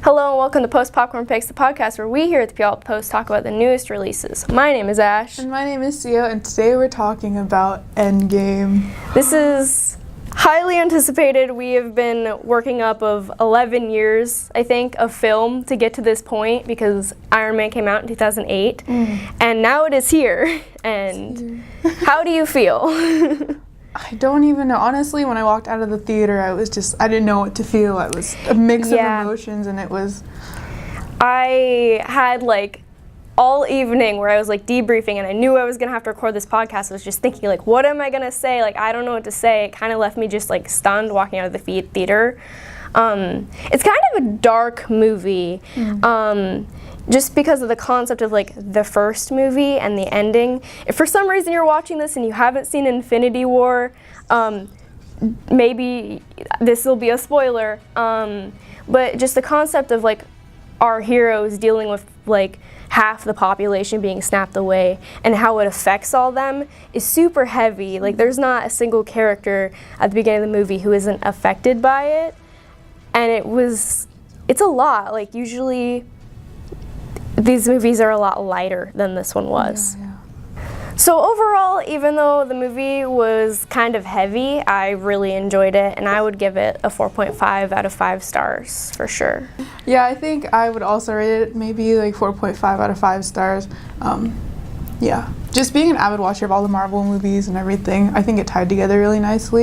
Hello and welcome to Post Popcorn Picks, the podcast where we here at the Puyallup Post talk about the newest releases. My name is Ash. And my name is Seo, and today we're talking about Endgame. This is highly anticipated. We have been working up of 11 years, I think, of film to get to this point because Iron Man came out in 2008, and now it is here. And how do you feel? I don't even know. Honestly, when I walked out of the theater, I didn't know what to feel. It was a mix of emotions, and it was... I had all evening where I was debriefing, and I knew I was gonna have to record this podcast. I was just thinking what am I gonna say? I don't know what to say. It kind of left me just stunned walking out of the theater. It's kind of a dark movie. Just because of the concept of the first movie and the ending. If for some reason you're watching this and you haven't seen Infinity War, maybe this will be a spoiler. But just the concept of our heroes dealing with half the population being snapped away and how it affects all them is super heavy. There's not a single character at the beginning of the movie who isn't affected by it. And it's a lot. Usually these movies are a lot lighter than this one was. Yeah. So overall, even though the movie was kind of heavy, I really enjoyed it, and I would give it a 4.5 out of 5 stars for sure. Yeah, I think I would also rate it maybe 4.5 out of 5 stars. Yeah, just being an avid watcher of all the Marvel movies and everything, I think it tied together really nicely.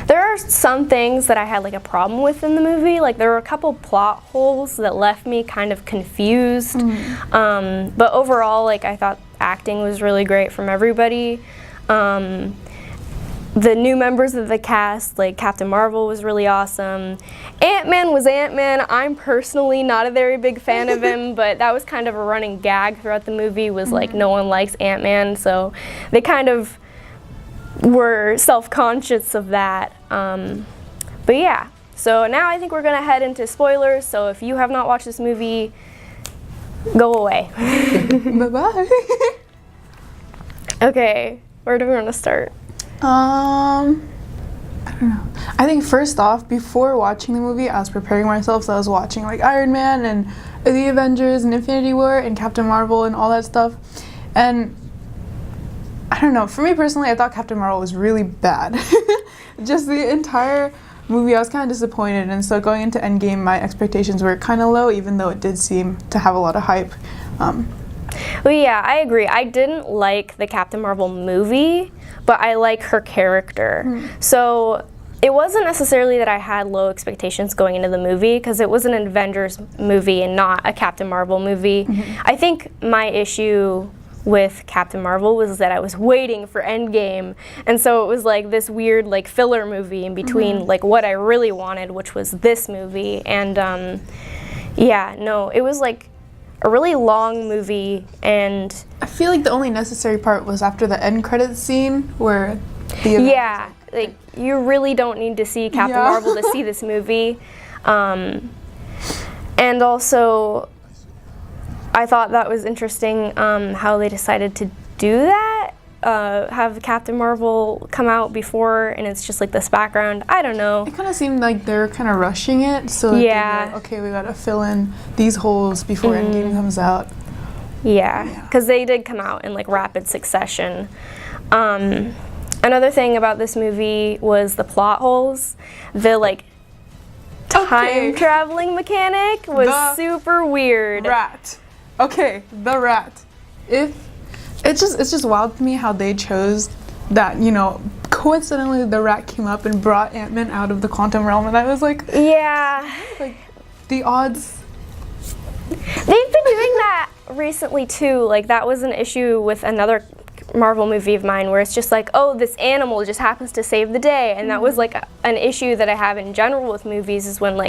There are some things that I had a problem with in the movie. There were a couple plot holes that left me kind of confused. But overall, I thought acting was really great from everybody. The new members of the cast, Captain Marvel was really awesome. Ant-Man was Ant-Man. I'm personally not a very big fan of him, but that was kind of a running gag throughout the movie was no one likes Ant-Man, so they kind of were self-conscious of that. But yeah, so now I think we're gonna head into spoilers, so if you have not watched this movie, go away. Bye-bye. Okay, where do we want to start? I don't know. I think first off, before watching the movie, I was preparing myself, so I was watching Iron Man and the Avengers and Infinity War and Captain Marvel and all that stuff. And I don't know, for me personally, I thought Captain Marvel was really bad. Just the entire movie, I was kind of disappointed, and so going into Endgame, my expectations were kind of low, even though it did seem to have a lot of hype. Well, yeah, I agree. I didn't like the Captain Marvel movie, but I like her character. So it wasn't necessarily that I had low expectations going into the movie, because it was an Avengers movie and not a Captain Marvel movie. I think my issue with Captain Marvel was that I was waiting for Endgame, and so it was this weird filler movie in between what I really wanted, which was this movie. And yeah, no, it was a really long movie, and I feel the only necessary part was after the end credits scene where the you really don't need to see Captain Marvel to see this movie. And also I thought that was interesting how they decided to do that, have Captain Marvel come out before, and it's just this background. I don't know. It kind of seemed like they were kind of rushing it, so that okay, we gotta fill in these holes before Endgame comes out. Yeah, because they did come out in rapid succession. Another thing about this movie was the plot holes. The time traveling mechanic was super weird. Rat. Okay, the rat. It's just wild to me how they chose that, coincidentally the rat came up and brought Ant-Man out of the quantum realm, and I was yeah. The odds. They've been doing that recently too. That was an issue with another Marvel movie of mine where it's just oh, this animal just happens to save the day, and that was an issue that I have in general with movies is when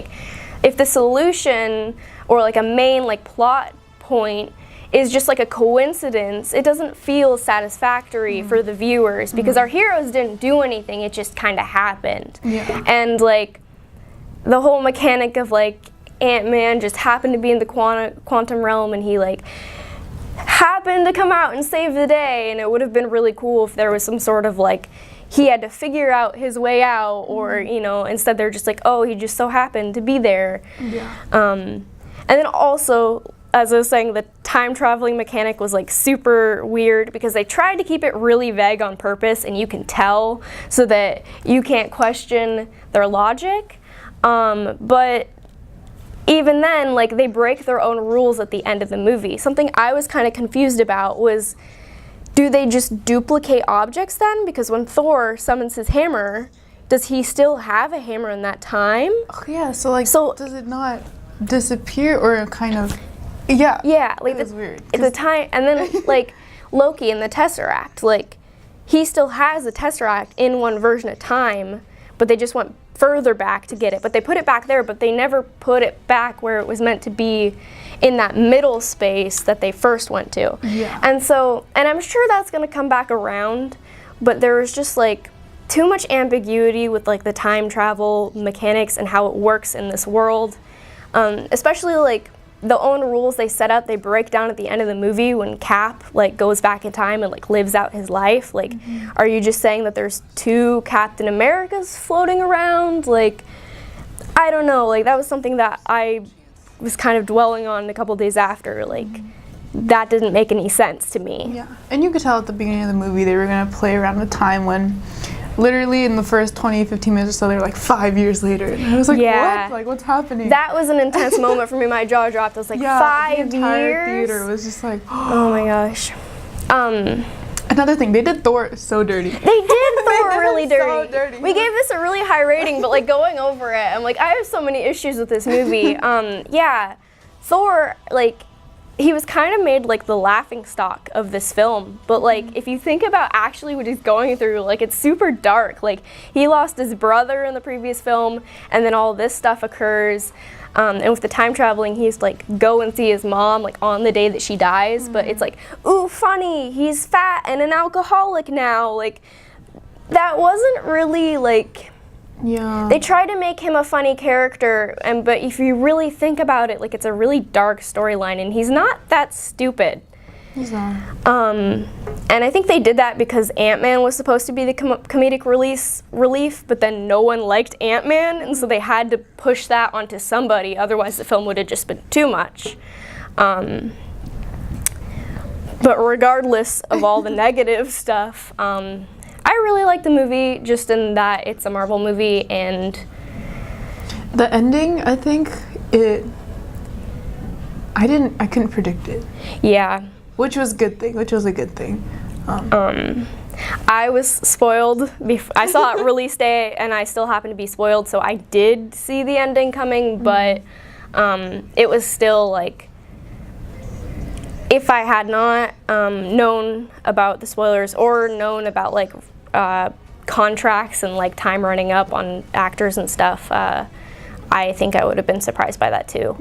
if the solution or a main plot point is just a coincidence, it doesn't feel satisfactory for the viewers because our heroes didn't do anything, it just kind of happened. And the whole mechanic of Ant-Man just happened to be in the quantum realm, and he happened to come out and save the day, and it would have been really cool if there was some sort of he had to figure out his way out, or instead they're just like, oh, he just so happened to be there. Yeah. And then also, as I was saying, the time traveling mechanic was like super weird because they tried to keep it really vague on purpose, and you can tell, so that you can't question their logic. But even then, like, they break their own rules at the end of the movie. Something I was kind of confused about was, do they just duplicate objects then? Because when Thor summons his hammer, does he still have a hammer in that time? Oh, yeah, so does it not disappear or kind of... Yeah. Yeah, like it was weird. At the time, and then like Loki and the Tesseract, like he still has the Tesseract in one version of time, but they just went further back to get it. But they put it back there, but they never put it back where it was meant to be, in that middle space that they first went to. Yeah. And I'm sure that's gonna come back around, but there was just like too much ambiguity with like the time travel mechanics and how it works in this world, especially like the own rules they set up, they break down at the end of the movie when Cap like goes back in time and like lives out his life. Like, are you just saying that there's 2 Captain Americas floating around? Like, I don't know. Like, that was something that I was kind of dwelling on a couple days after. Like, that didn't make any sense to me. Yeah, and you could tell at the beginning of the movie they were gonna play around the time when, literally in the first 20, 15 minutes or so, they were like 5 years later. And I was like, Yeah. what? Like, what's happening? That was an intense moment for me. My jaw dropped. I was like, yeah, 5 the entire years? theater was just like, Oh my gosh. Another thing, they did Thor so dirty. They did Thor really so dirty. dirty. We gave this a really high rating, but like going over it, I'm like, I have so many issues with this movie. Yeah, Thor, like, he was kind of made like the laughing stock of this film, but like if you think about actually what he's going through, like it's super dark. Like he lost his brother in the previous film, and then all this stuff occurs. And with the time traveling, he's like go and see his mom like on the day that she dies, but it's like, ooh, funny, he's fat and an alcoholic now. Like that wasn't really like. Yeah. They try to make him a funny character, but if you really think about it, like it's a really dark storyline, and he's not that stupid. He's not. And I think they did that because Ant-Man was supposed to be the comedic relief, but then no one liked Ant-Man, and so they had to push that onto somebody. Otherwise, the film would have just been too much. But regardless of all the negative stuff, I really like the movie, just in that it's a Marvel movie, and the ending, I think I couldn't predict it. Yeah. Which was a good thing. I was spoiled. I saw it release day, and I still happened to be spoiled, so I did see the ending coming, but it was still like, if I had not known about the spoilers or known about like contracts and like time running up on actors and stuff, I think I would have been surprised by that too.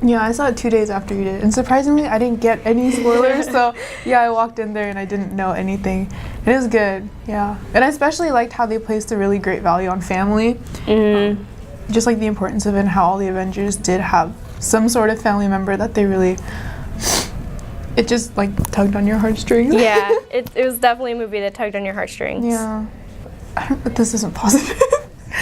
Yeah, I saw it 2 days after you did, and surprisingly, I didn't get any spoilers. So yeah, I walked in there and I didn't know anything. It was good, yeah. And I especially liked how they placed a really great value on family. Just like the importance of it, and how all the Avengers did have some sort of family member that they really. It just like tugged on your heartstrings. Yeah, it was definitely a movie that tugged on your heartstrings. Yeah. This isn't positive.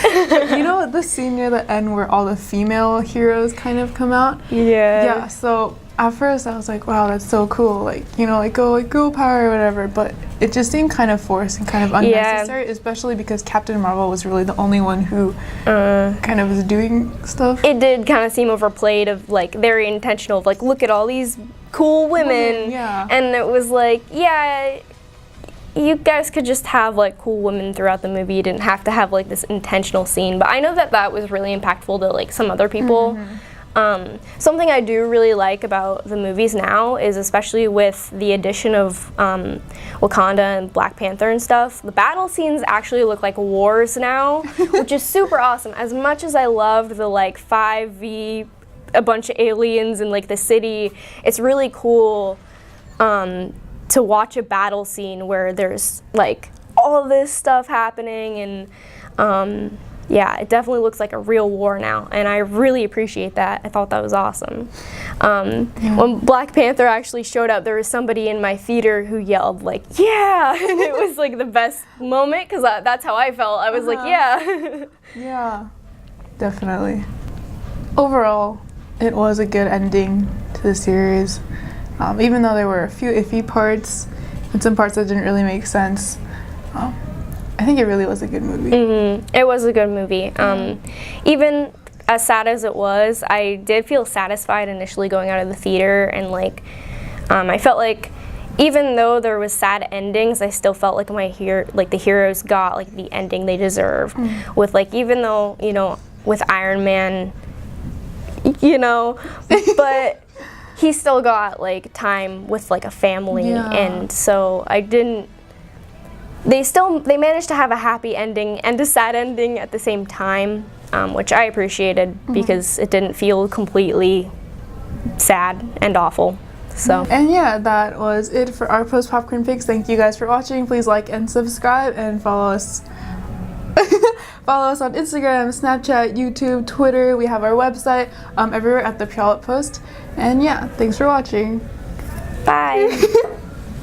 You know the scene near the end where all the female heroes kind of come out? Yeah. Yeah, so at first I was like, wow, that's so cool. Like, you know, like girl power or whatever. But it just seemed kind of forced and kind of unnecessary, especially because Captain Marvel was really the only one who kind of was doing stuff. It did kind of seem overplayed, of like very intentional, of like, look at all these cool women. Yeah. And it was like, yeah, you guys could just have like cool women throughout the movie. You didn't have to have like this intentional scene. But I know that that was really impactful to like some other people. Something I do really like about the movies now is, especially with the addition of Wakanda and Black Panther and stuff, the battle scenes actually look like wars now, which is super awesome. As much as I loved the like 5v, a bunch of aliens in like the city, it's really cool to watch a battle scene where there's like all this stuff happening, and yeah, it definitely looks like a real war now, and I really appreciate that. I thought that was awesome. When Black Panther actually showed up, there was somebody in my theater who yelled like, "Yeah!" and it was like the best moment because that's how I felt. I was like, "Yeah." Yeah, definitely. Overall, it was a good ending to the series. Even though there were a few iffy parts and some parts that didn't really make sense, I think it really was a good movie. It was a good movie. Even as sad as it was, I did feel satisfied initially going out of the theater, and like I felt like even though there was sad endings, I still felt like the heroes got like the ending they deserved. With like, even though, you know, with Iron Man, you know, but he still got like time with like a family, and so they managed to have a happy ending and a sad ending at the same time, which I appreciated because it didn't feel completely sad and awful. So. And yeah, that was it for our Post Popcorn Picks. Thank you guys for watching. Please like and subscribe and follow us. Follow us on Instagram, Snapchat, YouTube, Twitter. We have our website, everywhere at the Puyallup Post. And yeah, thanks for watching. Bye.